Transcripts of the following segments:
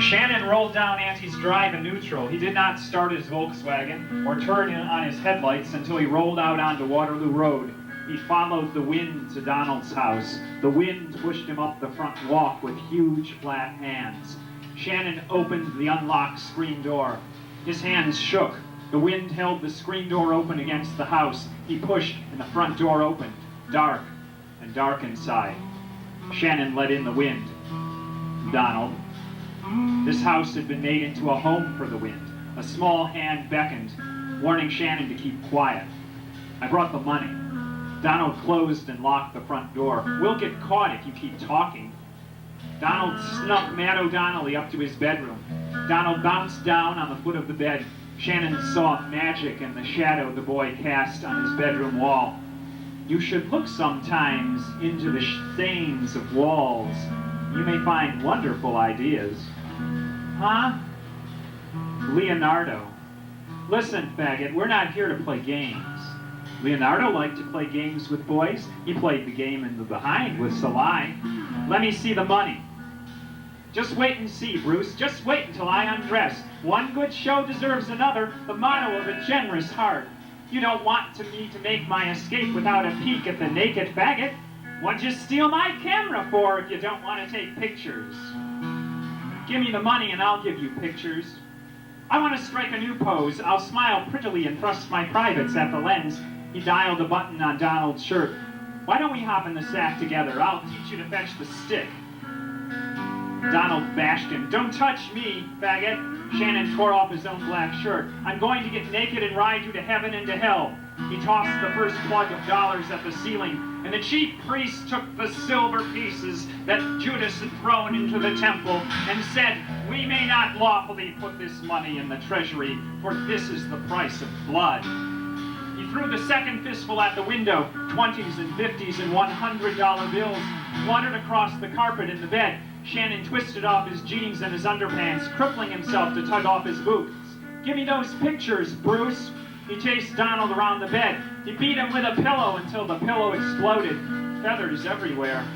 Shannon rolled down Auntie's drive in neutral. He did not start his Volkswagen or turn on his headlights until he rolled out onto Waterloo Road. He followed the wind to Donald's house. The wind pushed him up the front walk with huge flat hands. Shannon opened the unlocked screen door. His hands shook. The wind held the screen door open against the house. He pushed and the front door opened. Dark and dark inside. Shannon let in the wind. Donald. This house had been made into a home for the wind. A small hand beckoned, warning Shannon to keep quiet. I brought the money. Donald closed and locked the front door. We'll get caught if you keep talking. Donald snuck Matt O'Donnelly up to his bedroom. Donald bounced down on the foot of the bed. Shannon saw magic in the shadow the boy cast on his bedroom wall. You should look sometimes into the stains of walls. You may find wonderful ideas. Huh? Leonardo. Listen, faggot, we're not here to play games. Leonardo liked to play games with boys. He played the game in the behind with Salai. Let me see the money. Just wait and see, Bruce. Just wait until I undress. One good show deserves another, the motto of a generous heart. You don't want me to make my escape without a peek at the naked faggot. What'd you steal my camera for if you don't want to take pictures? Give me the money and I'll give you pictures. I want to strike a new pose. I'll smile prettily and thrust my privates at the lens. He dialed a button on Donald's shirt. Why don't we hop in the sack together? I'll teach you to fetch the stick. Donald bashed him. Don't touch me, faggot. Shannon tore off his own black shirt. I'm going to get naked and ride you to heaven and to hell. He tossed the first plug of dollars at the ceiling, and the chief priest took the silver pieces that Judas had thrown into the temple and said, we may not lawfully put this money in the treasury, for this is the price of blood. He threw the second fistful at the window. 20s and 50s and $100 bills fluttered across the carpet in the bed. Shannon twisted off his jeans and his underpants, crippling himself to tug off his boots. Give me those pictures, Bruce. He chased Donald around the bed. He beat him with a pillow until the pillow exploded. Feathers everywhere.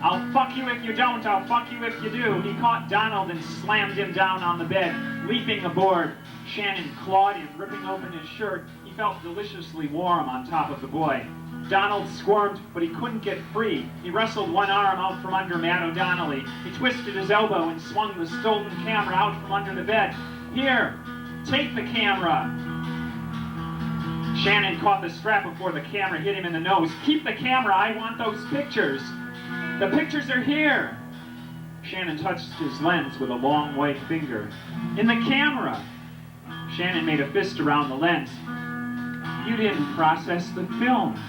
I'll fuck you if you don't, I'll fuck you if you do. He caught Donald and slammed him down on the bed, leaping aboard. Shannon clawed him, ripping open his shirt. He felt deliciously warm on top of the boy. Donald squirmed, but he couldn't get free. He wrestled one arm out from under Matt O'Donnelly. He twisted his elbow and swung the stolen camera out from under the bed. Here, take the camera. Shannon caught the strap before the camera hit him in the nose. Keep the camera, I want those pictures. The pictures are here. Shannon touched his lens with a long white finger. In the camera. Shannon made a fist around the lens. You didn't process the film.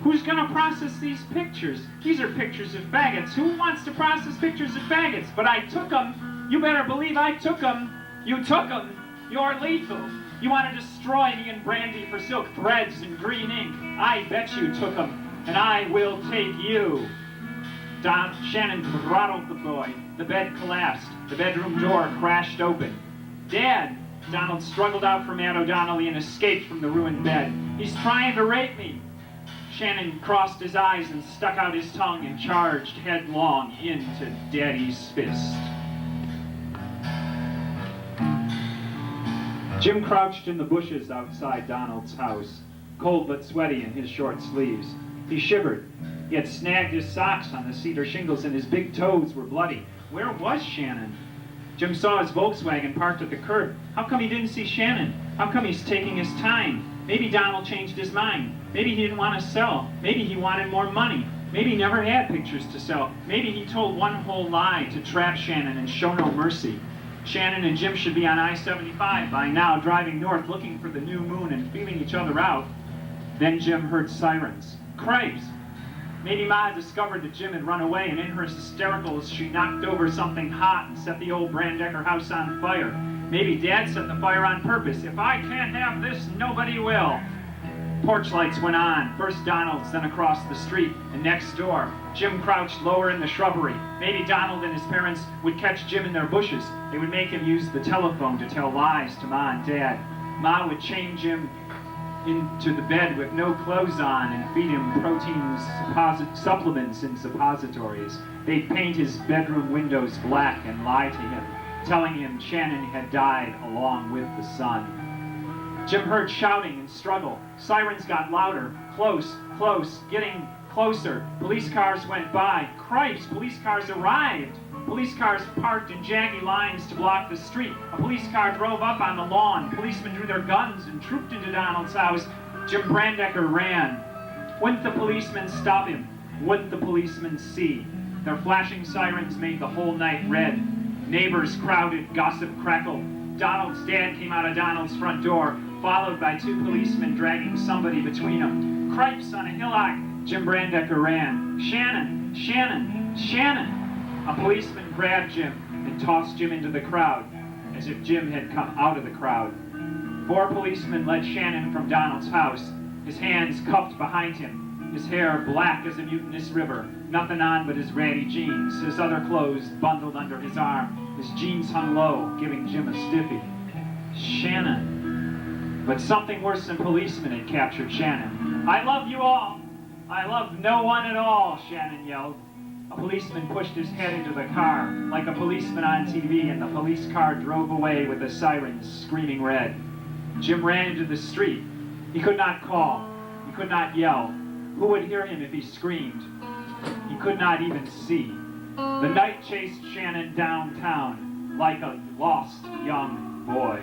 Who's gonna process these pictures? These are pictures of faggots. Who wants to process pictures of faggots? But I took them. You better believe I took them. You took them. You're lethal. You want to destroy me in brandy for silk threads and green ink. I bet you took them, and I will take you. Shannon throttled the boy. The bed collapsed. The bedroom door crashed open. Dad! Donald struggled out from Matt O'Donnelly and escaped from the ruined bed. He's trying to rape me. Shannon crossed his eyes and stuck out his tongue and charged headlong into Daddy's fist. Jim crouched in the bushes outside Donald's house, cold but sweaty in his short sleeves. He shivered. He had snagged his socks on the cedar shingles and his big toes were bloody. Where was Shannon? Jim saw his Volkswagen parked at the curb. How come he didn't see Shannon? How come he's taking his time? Maybe Donald changed his mind. Maybe he didn't want to sell. Maybe he wanted more money. Maybe he never had pictures to sell. Maybe he told one whole lie to trap Shannon and show no mercy. Shannon and Jim should be on I-75 by now, driving north looking for the new moon and feeling each other out. Then Jim heard sirens. Cripes! Maybe Ma discovered that Jim had run away, and in her hystericals she knocked over something hot and set the old Brandecker house on fire. Maybe Dad set the fire on purpose. If I can't have this, nobody will. Porch lights went on, first Donald's, then across the street, and next door. Jim crouched lower in the shrubbery. Maybe Donald and his parents would catch Jim in their bushes. They would make him use the telephone to tell lies to Ma and Dad. Ma would chain Jim into the bed with no clothes on and feed him protein supplements in suppositories. They'd paint his bedroom windows black and lie to him. telling him Shannon had died along with the sun. Jim heard shouting and struggle. Sirens got louder, close, getting closer. Police cars went by. Cripes, police cars arrived. Police cars parked in jaggy lines to block the street. A police car drove up on the lawn. Policemen drew their guns and trooped into Donald's house. Jim Brandecker ran. Wouldn't the policemen stop him? Wouldn't the policemen see? Their flashing sirens made the whole night red. Neighbors crowded, gossip crackled. Donald's dad came out of Donald's front door, followed by two policemen dragging somebody between them. Cripes on a hillock, Jim Brandecker ran. Shannon, Shannon, Shannon! A policeman grabbed Jim and tossed Jim into the crowd, as if Jim had come out of the crowd. 4 policemen led Shannon from Donald's house, his hands cuffed behind him, his hair black as a mutinous river, nothing on but his ratty jeans, his other clothes bundled under his arm, his jeans hung low, giving Jim a stiffy. Shannon. But something worse than policemen had captured Shannon. I love you all. I love no one at all, Shannon yelled. A policeman pushed his head into the car, like a policeman on TV, and the police car drove away with the sirens screaming red. Jim ran into the street. He could not call. He could not yell. Who would hear him if he screamed? He could not even see. The night chased Shannon downtown like a lost young boy.